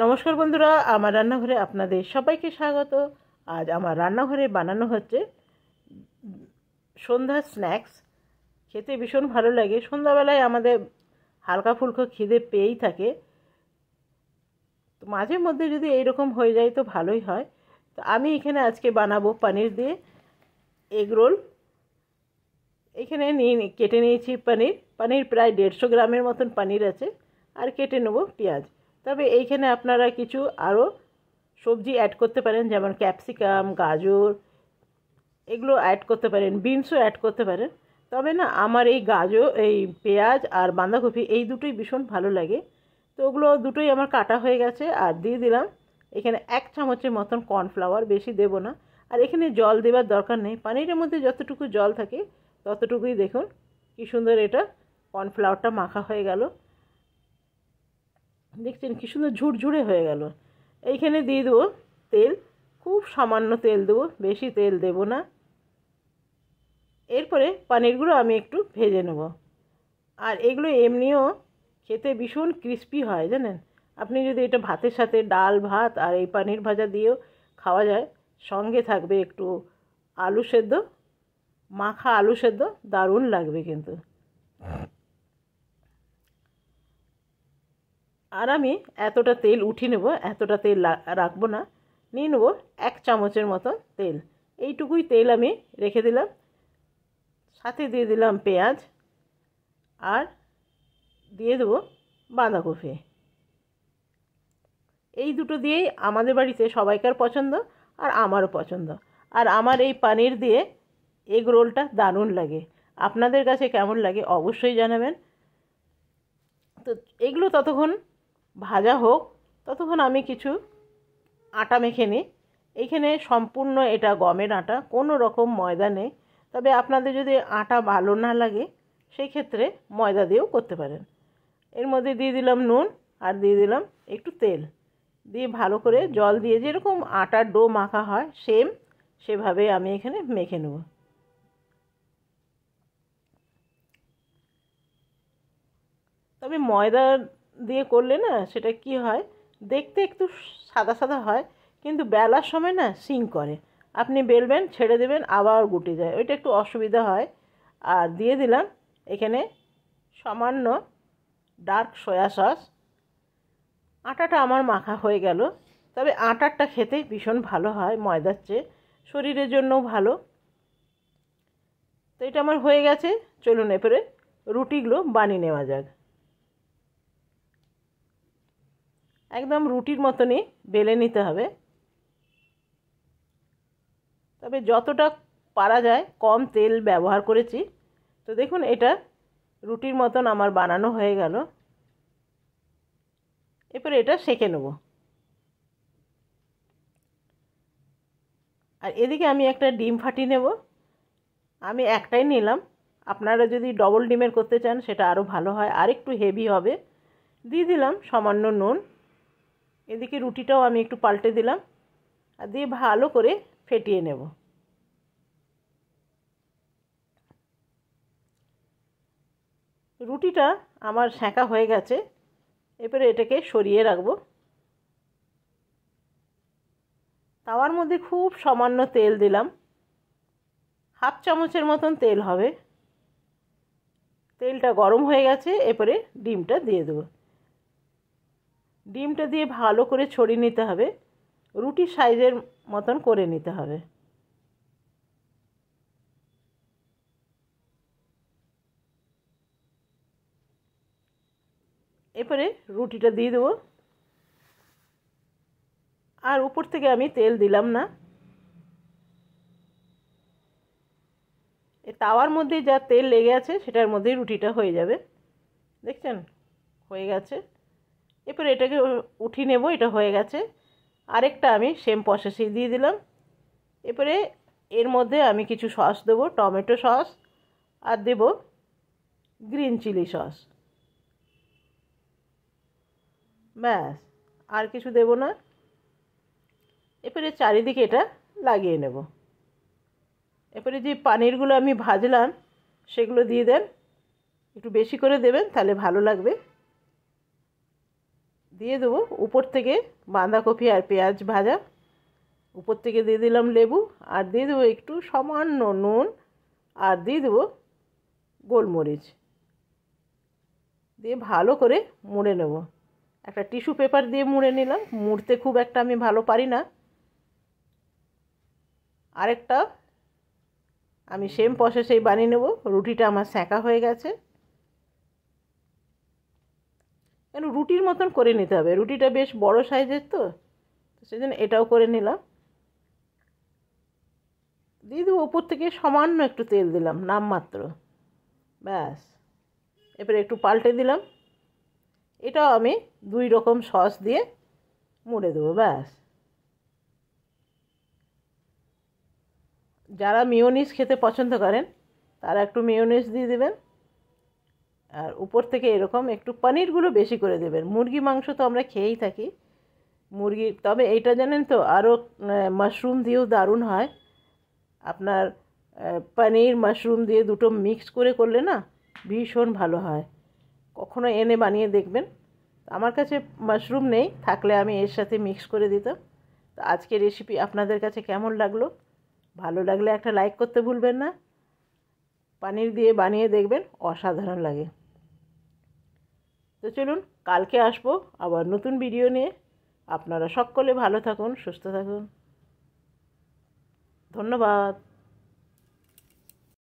নমস্কার বন্ধুরা, আমার রান্নাঘরে আপনাদের সবাইকে স্বাগত। আজ আমার রান্নাঘরে বানানো হচ্ছে সন্ধ্যার স্ন্যাক্স। খেতে ভীষণ ভালো লাগে। সন্ধ্যাবেলায় আমাদের হালকা ফুলকো খিদে পেয়েই থাকে, তো মাঝে মধ্যে যদি এইরকম হয়ে যায় তো ভালোই হয়। তো আমি এখানে আজকে বানাবো পনির দিয়ে এগ রোল। এখানে কেটে নিয়েছি পনির প্রায় 150 গ্রামের মতন পনির আছে, আর কেটে নেবো পেঁয়াজ। তবে এইখানে আপনারা কিছু আরও সবজি অ্যাড করতে পারেন, যেমন ক্যাপসিকাম, গাজর, এগুলো অ্যাড করতে পারেন, বিনসও অ্যাড করতে পারেন। তবে না, আমার এই পেঁয়াজ আর বাঁধাকপি এই দুটোই ভীষণ ভালো লাগে। তো ওগুলো দুটোই আমার কাটা হয়ে গেছে। আর দিয়ে দিলাম এখানে 1 চামচের মতন কর্নফ্লাওয়ার, বেশি দেব না। আর এখানে জল দেওয়ার দরকার নেই, পানিরের মধ্যে যতটুকু জল থাকে ততটুকুই। দেখুন কি সুন্দর এটা কর্নফ্লাওয়ারটা মাখা হয়ে গেল। দেখছেন কি সুন্দর ঝুরঝুরে হয়ে গেল। এইখানে দিয়ে দেবো তেল, খুব সামান্য তেল দেবো, বেশি তেল দেব না। এরপরে পনিরগুলো আমি একটু ভেজে নেব। আর এগুলো এমনিও খেতে ভীষণ ক্রিস্পি হয়, জানেন। আপনি যদি এটা ভাতের সাথে, ডাল ভাত আর এই পনির ভাজা দিয়েও খাওয়া যায়, সঙ্গে থাকবে একটু আলু সেদ্ধ, মাখা আলু সেদ্ধ, দারুণ লাগবে কিন্তু। আর আমি এতটা তেল উঠিয়ে নেব, এতটা তেল রাখবো না, নিয়ে নেবো 1 চামচের মতো তেল। এইটুকুই তেল আমি রেখে দিলাম। সাথে দিয়ে দিলাম পেঁয়াজ, আর দিয়ে দেবো বাঁধাকপি। এই দুটো দিয়েই আমাদের বাড়িতে সবাইকার পছন্দ, আর আমারও পছন্দ। আর আমার এই পনির দিয়ে এগ রোলটা দারুণ লাগে। আপনাদের কাছে কেমন লাগে অবশ্যই জানাবেন। তো এগুলো ততক্ষণ ভাজা হোক, ততক্ষণ আমি কিছু আটা মেখে নিই। এইখানে সম্পূর্ণ এটা গমের আটা, কোনো রকম ময়দা নেই। তবে আপনাদের যদি আটা ভালো না লাগে সেই ক্ষেত্রে ময়দা দিয়েও করতে পারেন। এর মধ্যে দিয়ে দিলাম নুন, আর দিয়ে দিলাম একটু তেল, দিয়ে ভালো করে জল দিয়ে যেরকম আটার ডো মাখা হয় সেভাবে আমি এখানে মেখে নেব। তবে ময়দা দিয়ে করলে না সেটা কি হয়, দেখতে একটু সাদা সাদা হয়, কিন্তু বেলার সময় না সিঙ্ক করে। আপনি বেলবেন, ছেড়ে দেবেন, আবার গুটে যায়, ওইটা একটু অসুবিধা হয়। আর দিয়ে দিলাম এখানে সামান্য ডার্ক সয়া সস। আটাটা আমার মাখা হয়ে গেল। তবে আটারটা খেতে ভীষণ ভালো হয় ময়দার চেয়ে, শরীরের জন্যও ভালো। তো এটা আমার হয়ে গেছে। চলুন এরপরে রুটিগুলো বানিয়ে নেওয়া যাক। একদম রুটির মতনই বেলে নিতে হবে। তবে যতটা পারা যায় কম তেল ব্যবহার করেছি। তো দেখুন এটা রুটির মতন আমার বানানো হয়ে গেল। এরপরে এটা সেঁকে নেব। আর এদিকে আমি একটা ডিম ফাটিয়ে নেব। আমি একটাই নিলাম, আপনারা যদি ডবল ডিমের করতে চান সেটা আরও ভালো হয়, আর একটু হেভি হবে। দিয়ে দিলাম সামান্য নুন। এদিকে রুটিটাও আমি একটু পাল্টে দিলাম, আর দিয়ে ভালো করে ফেটিয়ে নেব। রুটিটা আমার সেঁকা হয়ে গেছে। এরপরে এটাকে সরিয়ে রাখবো। তাওয়ার মধ্যে খুব সামান্য তেল দিলাম, 1/2 চামচের মতন তেল হবে। তেলটা গরম হয়ে গেছে। এরপরে ডিমটা দিয়ে দেবো। ডিমটা দিয়ে ভালো করে ছড়িয়ে নিতে হবে, রুটির সাইজের মতন করে নিতে হবে। এরপরে রুটিটা দিয়ে দেবো, আর উপর থেকে আমি তেল দিলাম না। এই তাওয়ার মধ্যে যা তেল লেগে আছে সেটার মধ্যেই রুটিটা হয়ে যাবে। দেখছেন হয়ে গেছে। এরপরে এটাকে উঠিয়ে নেব। এটা হয়ে গেছে। আরেকটা আমি সেম প্রসেসেই দিয়ে দিলাম। এরপরে এর মধ্যে আমি কিছু সস দেবো, টমেটো সস, আর দেব গ্রিন চিলি সস। ব্যাস, আর কিছু দেব না। এরপরে চারিদিকে এটা লাগিয়ে নেব। এরপরে যে পনিরগুলো আমি ভাজলাম সেগুলো দিয়ে দেন, একটু বেশি করে দেবেন তাহলে ভালো লাগবে। দিয়ে দেবো উপর থেকে বাঁধাকপি আর পেঁয়াজ ভাজা, উপর থেকে দিয়ে দিলাম লেবু, আর দিয়ে দেবো একটু সামান্য নুন, আর দিয়ে দেবো গোলমরিচ, দিয়ে ভালো করে মুড়ে নেব। একটা টিস্যু পেপার দিয়ে মুড়ে নিলাম, মুড়তে খুব একটা আমি ভালো পারি না। আরেকটা আমি সেম প্রসেসেই বানিয়ে নেব। রুটিটা আমার সেঁকা হয়ে গেছে, কেন রুটির মতন করে নিতে হবে, রুটিটা বেশ বড় সাইজের তো, সেজন্য এটাও করে নিলাম। দিয়ে দেবো ওপর থেকে সামান্য একটু তেল দিলাম, নামমাত্র, ব্যাস। এবারে একটু পাল্টে দিলাম, এটাও আমি 2 রকম সস দিয়ে মুড়ে দেবো, ব্যাস। যারা মেয়োনিজ খেতে পছন্দ করেন তারা একটু মেয়োনিজ দিয়ে দেবেন, আর উপর থেকে এরকম একটু পনিরগুলো বেশি করে দেবেন। মুরগি মাংস তো আমরা খেয়েই থাকি মুরগি, তবে এইটা জানেন তো আরও মাশরুম দিয়েও দারুণ হয়। আপনার পনির মাশরুম দিয়ে দুটো মিক্স করে করলে না ভীষণ ভালো হয়। কখনো এনে বানিয়ে দেখবেন। আমার কাছে মাশরুম নেই, থাকলে আমি এর সাথে মিক্স করে দিতাম। তো আজকের রেসিপি আপনাদের কাছে কেমন লাগলো? ভালো লাগলে একটা লাইক করতে ভুলবেন না। পনির দিয়ে বানিয়ে দেখবেন, অসাধারণ লাগে। তো চলুন, কালকে আসবো আবার নতুন ভিডিও নিয়ে। আপনারা সকলে ভালো থাকুন, সুস্থ থাকুন। ধন্যবাদ।